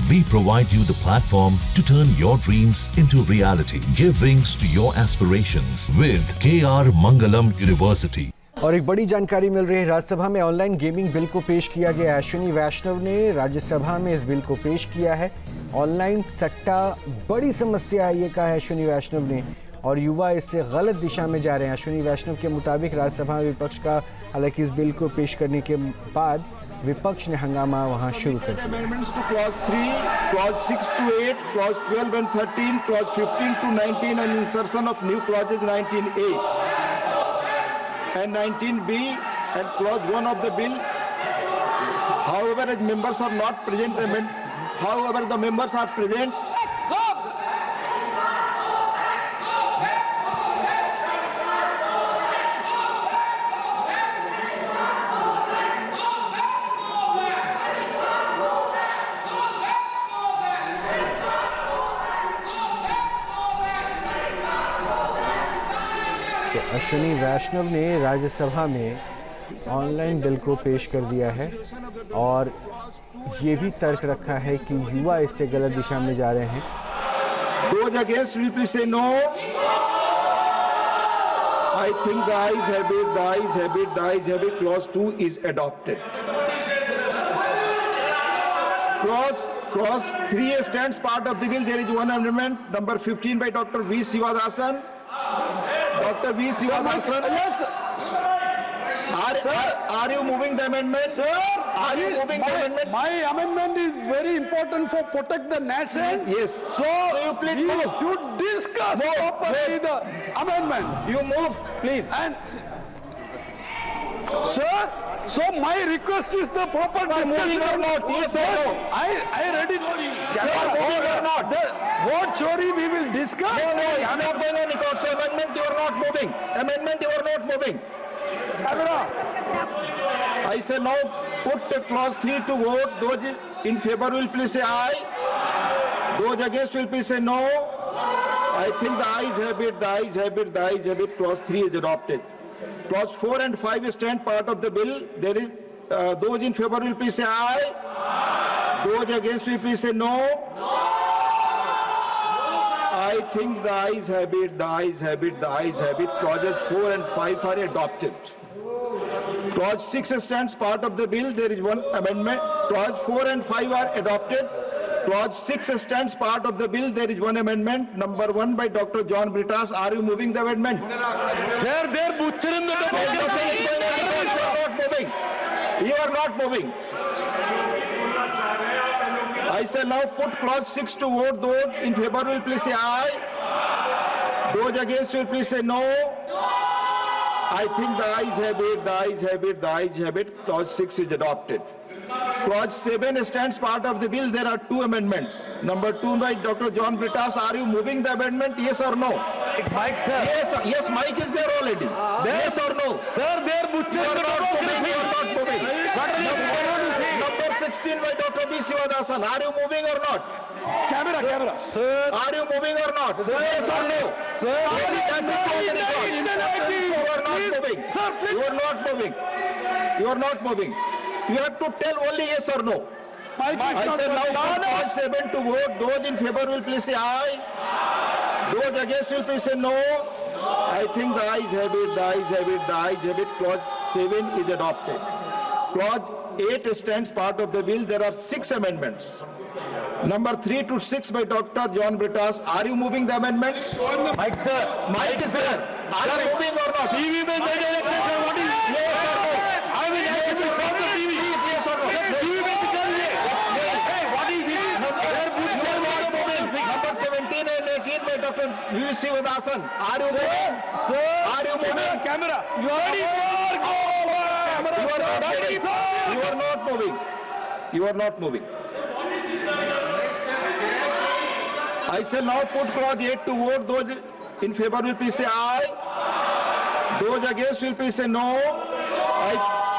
We provide you the platform to turn your dreams into reality. Give wings to your aspirations with KR Mangalam University. और एक बड़ी जानकारी मिल रही है, राज्यसभा में ऑनलाइन गेमिंग बिल को पेश किया गया। अश्विनी वैष्णव ने राज्यसभा में इस बिल को पेश किया है। ऑनलाइन सट्टा बड़ी समस्या है, ये कहा है अश्विनी वैष्णव ने, और युवा इससे गलत दिशा में जा रहे हैं। अश्विनी वैष्णव के मुताबिक राज्यसभा में विपक्ष का, हालांकि इस बिल को पेश करने के बाद विपक्ष ने हंगामा वहां शुरू कर दिया। Amendments to clause 3, clause 6 to 8, clause 12 and 13, clause 15 to 19 and insertion of new clauses 19A and 19B and clause 1 of the bill. However, as members are not present, however the members are present, तो अश्विनी वैष्णव ने राज्यसभा में online bill को पेश कर दिया है और ये भी तर्क रखा है कि युवा इससे गलत दिशा में जा रहे हैं। those against will please say no. I think the ayes have it, the ayes have it, the ayes have it. Clause 2 is adopted. Clause 3 stands part of the bill. There is one amendment, number 15 by Dr. V. Sivadasan. Dr. V. Sivadasan. Yes. Are you moving the amendment? Sir, Are you moving the amendment? my amendment is very important for protect the nation. Yes. So you please we move. should discuss Move, properly move. the amendment. You move, please. And sir, so my request is the proper discussion. moving or not? Yes or no? I ready. moving or not? What Chori we will discuss. No, you are not going any court. So amendment, you are not moving. Amendment, you are not moving. I say now put clause 3 to vote. Those in favor will please say aye. Those against will please say no. I think the ayes have it, the ayes have it, the ayes have it. Clause 3 is adopted. Clause 4 and 5 stand part of the bill. There is those in favor will please say aye. Those against will please say no. I think the ayes have it, the ayes have it, the ayes have it. Clauses 4 and 5 are adopted. Clause 6 stands part of the bill. There is one amendment. Clause 4 and 5 are adopted. Clause 6 stands part of the bill. There is one amendment. Number 1 by Dr. John Brittas. Are you moving the amendment? Sir, they are butchering the You are not moving. You are not moving. I shall now put clause 6 to vote. Those in favor will please say aye. Those against will please say no. I think the ayes have it, the ayes have it, the ayes have it. Clause 6 is adopted. Clause 7 stands part of the bill. There are two amendments. Number 2 by Dr. John Brittas. Are you moving the amendment? Yes or no? Mike, sir. Yes, Mike is there already. Yes or no? Sir, they are butchering the democracy. You are not moving. Number 16 by Dr. B. Sivadasan. Are you moving or not? Camera. Sir. Are you moving or not? Yes or no? Sir. Sir, please. You are not moving. You are not moving. You have to tell only yes or no. I say now put clause 7 to vote. Those in favor will please say aye. Those against will please say no. I think the ayes have it, the ayes have it, the ayes have it. Clause 7 is adopted. Clause 8 stands part of the bill. There are 6 amendments. Number 3 to 6 by Dr. John Brittas. Are you moving the amendments? Mike, sir. Mike is there. Are you moving or not? TV में दे दे what is Yes or no? I will have to stop the TV. Yes or no? TV में दिखाइए. Hey, what is it? Number 17 and 18 by Dr. V. Sivadasan. Are you moving? Sir. Are you moving? Camera. You are ready for go. You are not moving. You are not moving. I shall now put clause 8 to vote. Those in favor will please say aye. Those against will please say no.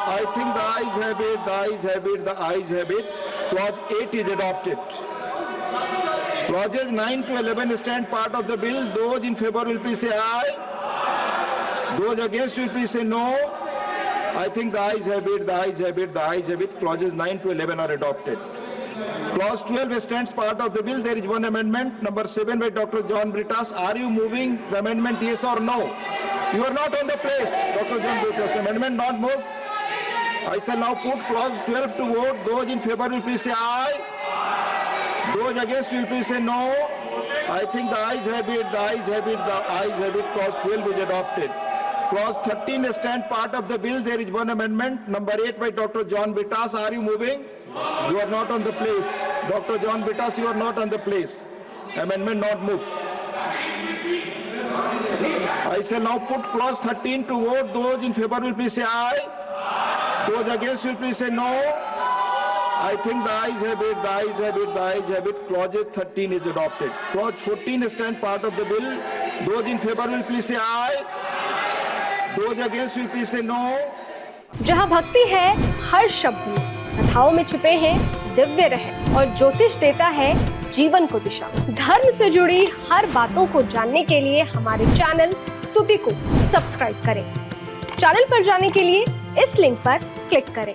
I think the ayes have it, the ayes have it, the ayes have it. Clause 8 is adopted. Clauses 9 to 11 stand part of the bill. Those in favor will please say aye. Those against will please say no. I think the ayes have it, the ayes have it, the ayes have it. Clauses 9 to 11 are adopted. Clause 12 stands part of the bill. There is one amendment, number 7 by Dr. John Brittas. Are you moving the amendment, yes or no? You are not on the place, Dr. John Brittas. Amendment not moved. I shall now put clause 12 to vote. Those in favor will please say aye. Those against will please say no. I think the ayes have it, the ayes have it, the ayes have it. Clause 12 is adopted. Clause 13 stands part of the bill. There is one amendment, number 8 by Dr. John Brittas. Are you moving? You are not on the place. Dr. John Brittas, you are not on the place. Amendment not moved. I shall now put clause 13 to vote. Those in favor will please say aye. Those against will please say no. I think the ayes have it, the ayes have it, the ayes have it. Clause 13 is adopted. Clause 14 stands part of the bill. Those in favor will please say aye. Those against will please say no. जहाँ भक्ति है हर शब्द में, कथाओं में छिपे हैं दिव्य रहस्य और ज्योतिष देता है जीवन को दिशा। धर्म से जुड़ी हर बातों को जानने के लिए हमारे चैनल स्तुति को सब्सक्राइब करें। चैनल पर जाने के लिए इस लिंक पर क्लिक करें।